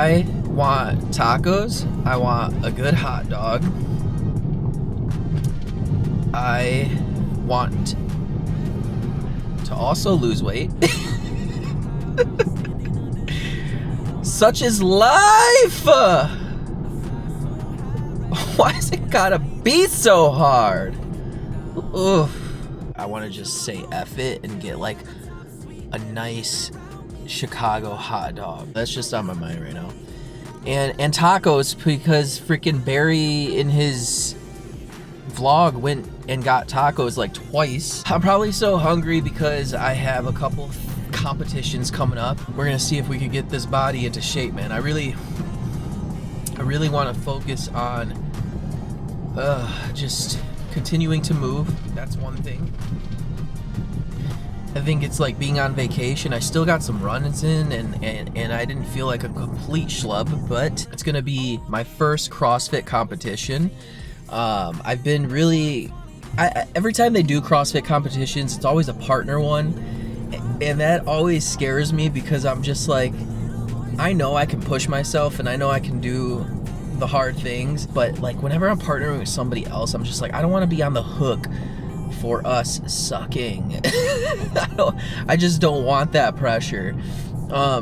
I want tacos. I want a good hot dog. I want to also lose weight. Such is life! Why has it gotta be so hard? Oof. I want to just say F it and get like a nice Chicago hot dog. That's just on my mind right now. And tacos, because freaking Barry in his vlog went and got tacos like twice. I'm probably so hungry because I have a couple competitions coming up. We're gonna see if we can get this body into shape, man. I really want to focus on just continuing to move. That's one thing. I think it's like being on vacation. I still got some runs in, and I didn't feel like a complete schlub, but it's gonna be my first CrossFit competition. I've been really, every time they do CrossFit competitions, it's always a partner one, and that always scares me because I'm just like, I know I can push myself and I know I can do the hard things, but like whenever I'm partnering with somebody else, I'm just like, I don't want to be on the hook for us sucking. I just don't want that pressure.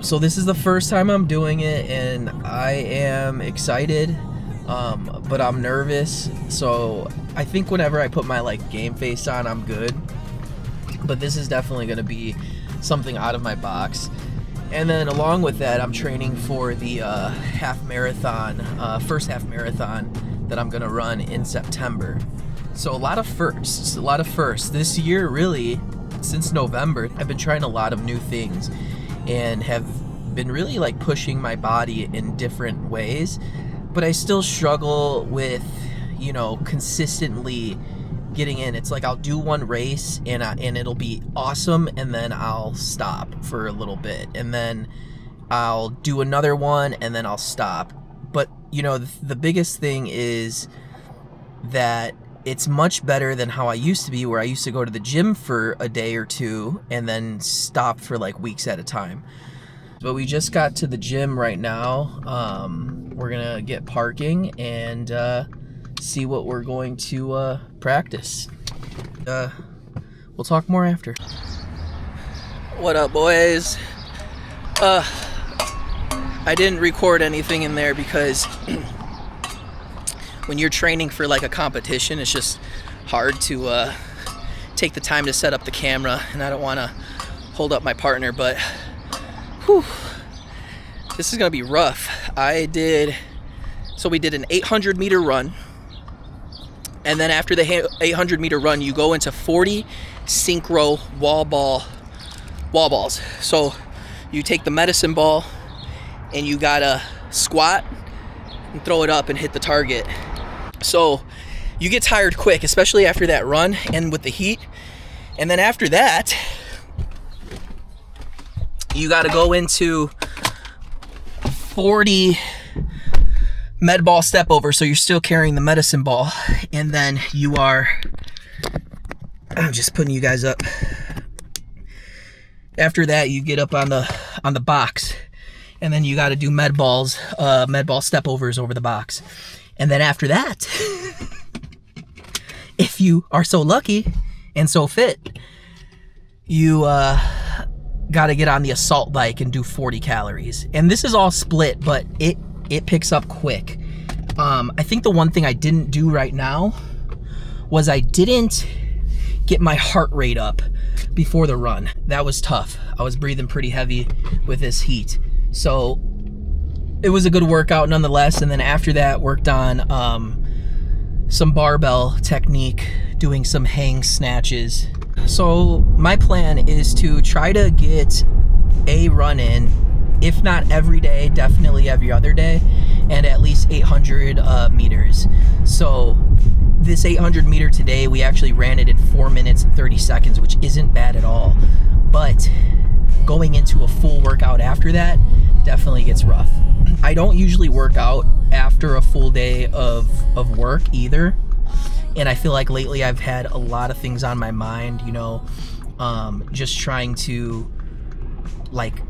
So this is the first time I'm doing it, and I am excited, but I'm nervous. So I think whenever I put my like game face on, I'm good. But this is definitely going to be something out of my box. And then along with that, I'm training for the half marathon, first half marathon that I'm gonna run in September. So a lot of firsts. This year, really, since November, I've been trying a lot of new things and have been really like pushing my body in different ways. But I still struggle with, you know, consistently getting in. It's like I'll do one race and it'll be awesome, and then I'll stop for a little bit, and then I'll do another one, and then I'll stop. But you know, the biggest thing is that it's much better than how I used to be, where I used to go to the gym for a day or two and then stop for like weeks at a time. But we just got to the gym right now. We're gonna get parking and see what we're going to practice. We'll talk more after. What up, boys? I didn't record anything in there because when you're training for like a competition, it's just hard to take the time to set up the camera, and I don't want to hold up my partner, but whew, this is gonna be rough. So we did an 800 meter run. And then after the 800 meter run, you go into 40 synchro wall balls. So you take the medicine ball and you gotta squat and throw it up and hit the target. So you get tired quick, especially after that run and with the heat. And then after that, you gotta go into 40 med ball step over, so you're still carrying the medicine ball, and then you are, I'm just putting you guys up. After that, you get up on the box, and then you got to do med ball step overs over the box. And then after that, if you are so lucky and so fit, you got to get on the assault bike and do 40 calories. And this is all split, but it picks up quick. I think the one thing I didn't do right now was I didn't get my heart rate up before the run. That was tough. I was breathing pretty heavy with this heat. So it was a good workout nonetheless. And then after that, worked on some barbell technique, doing some hang snatches. So my plan is to try to get a run in, if not every day, definitely every other day, and at least 800 meters. So this 800 meter today, we actually ran it in 4 minutes and 30 seconds, which isn't bad at all. But going into a full workout after that definitely gets rough. I don't usually work out after a full day of work either. And I feel like lately I've had a lot of things on my mind, you know, just trying to like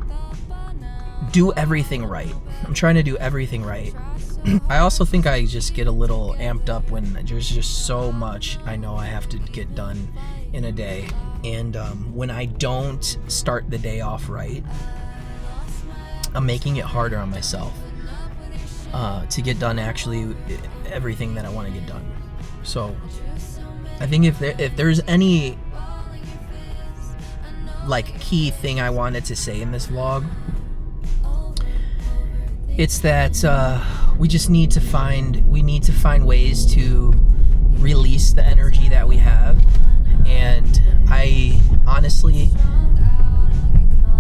do everything right. I'm trying to do everything right. I also think I just get a little amped up when there's just so much I know I have to get done in a day. And when I don't start the day off right, I'm making it harder on myself to get done actually everything that I want to get done. So I think if there's any like key thing I wanted to say in this vlog, it's that we need to find ways to release the energy that we have. And I honestly,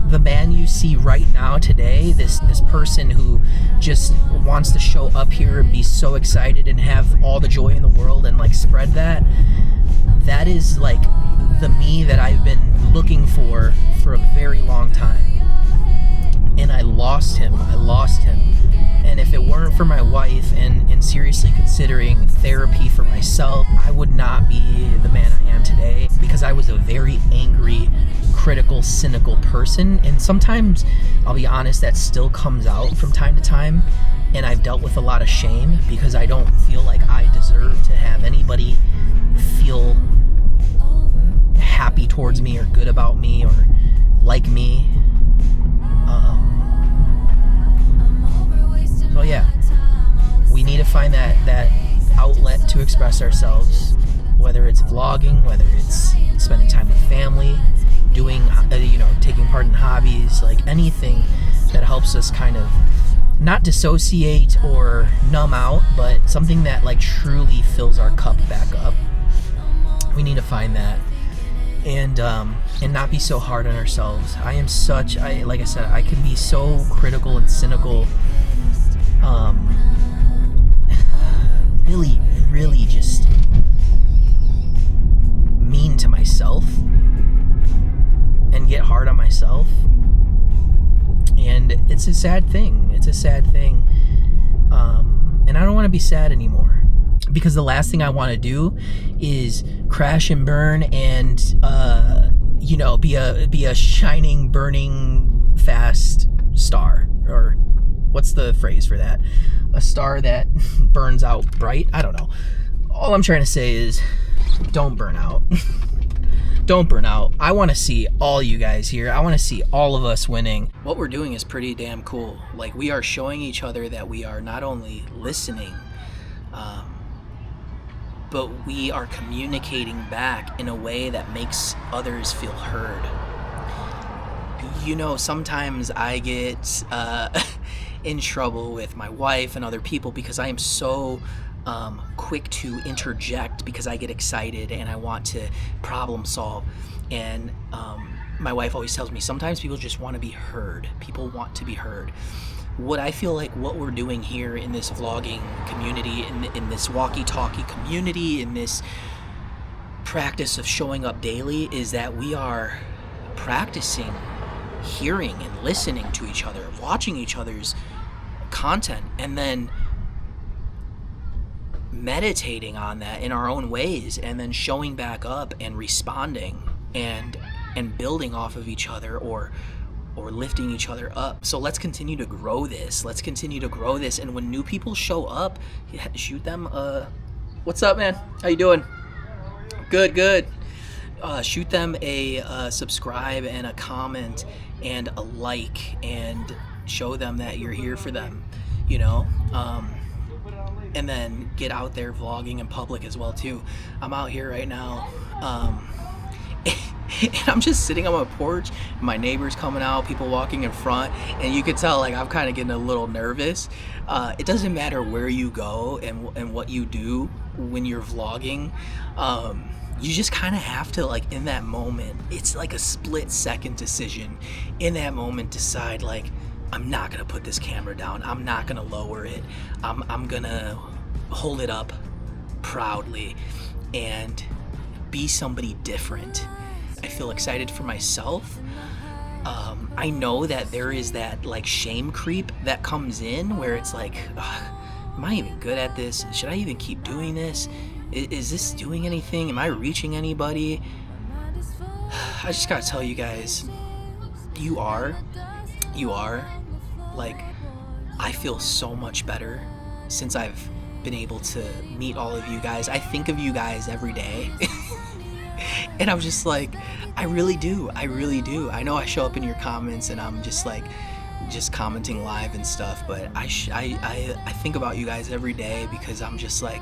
the man you see right now today, this person who just wants to show up here and be so excited and have all the joy in the world and like spread that is like the me that I've been looking for a very long time. And I lost him. And if it weren't for my wife and seriously considering therapy for myself, I would not be the man I am today, because I was a very angry, critical, cynical person. And sometimes, I'll be honest, that still comes out from time to time. And I've dealt with a lot of shame because I don't feel like I deserve to have anybody feel happy towards me or good about me or like me. So yeah, we need to find that outlet to express ourselves, whether it's vlogging, whether it's spending time with family, doing, taking part in hobbies, like anything that helps us kind of not dissociate or numb out, but something that like truly fills our cup back up. We need to find that. And not be so hard on ourselves. Like I said, I can be so critical and cynical, really just mean to myself and get hard on myself. And it's a sad thing. And I don't want to be sad anymore, because the last thing I want to do is crash and burn and be a shining, burning, fast star. Or what's the phrase for that? A star that burns out bright? I don't know. All I'm trying to say is don't burn out. Don't burn out. I want to see all you guys here. I want to see all of us winning. What we're doing is pretty damn cool. Like, we are showing each other that we are not only listening, but we are communicating back in a way that makes others feel heard. Sometimes I get in trouble with my wife and other people because I am so quick to interject because I get excited and I want to problem solve. And my wife always tells me sometimes people just want to be heard. People want to be heard. What I feel like what we're doing here in this vlogging community, in this walkie-talkie community, in this practice of showing up daily, is that we are practicing hearing and listening to each other, watching each other's content, and then meditating on that in our own ways, and then showing back up and responding and building off of each other or lifting each other up. So let's continue to grow this. And when new people show up, shoot them what's up, man? How you doing? Good. Shoot them a subscribe and a comment and a like, and show them that you're here for them, and then get out there vlogging in public as well too. I'm out here right now, and I'm just sitting on my porch, my neighbors coming out, people walking in front, and you could tell like I'm kind of getting a little nervous. It doesn't matter where you go and what you do when you're vlogging. You just kind of have to, like, in that moment, it's like a split-second decision. In that moment, decide, like, I'm not going to put this camera down. I'm not going to lower it. I'm going to hold it up proudly and be somebody different. I feel excited for myself. I know that there is that, like, shame creep that comes in where it's like, am I even good at this? Should I even keep doing this? Is this doing anything? Am I reaching anybody? I just gotta tell you guys, you are. Like, I feel so much better since I've been able to meet all of you guys. I think of you guys every day. And I'm just like, I really do. I know I show up in your comments and I'm just like, just commenting live and stuff, but I think about you guys every day, because I'm just like,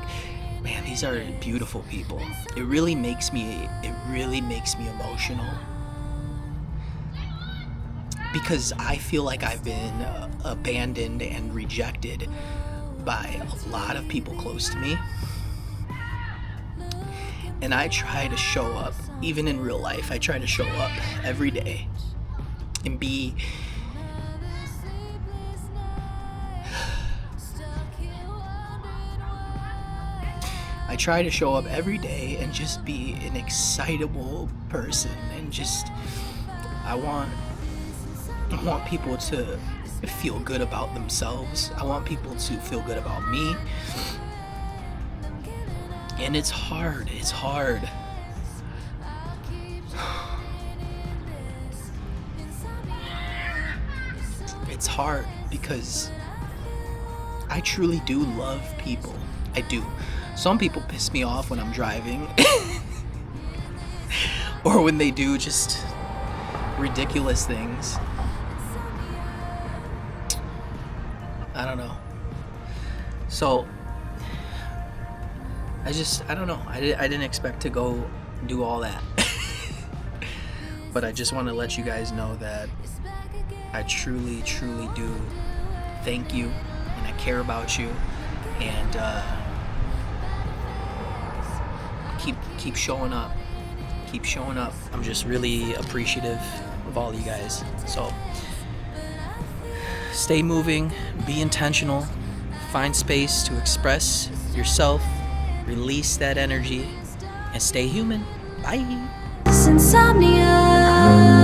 man, these are beautiful people. It really makes me emotional, because I feel like I've been abandoned and rejected by a lot of people close to me. And I try to show up, even in real life, I try to show up every day and be I try to show up every day and just be an excitable person, and just I want people to feel good about themselves. I want people to feel good about me. And it's hard. It's hard because I truly do love people. I do. Some people piss me off when I'm driving or when they do just ridiculous things. I don't know. So I don't know. I didn't expect to go do all that. But I just want to let you guys know that I truly, truly do thank you, and I care about you, and keep showing up. Keep showing up. I'm just really appreciative of all you guys. So stay moving, be intentional, find space to express yourself, release that energy, and stay human. Bye. Insomnia.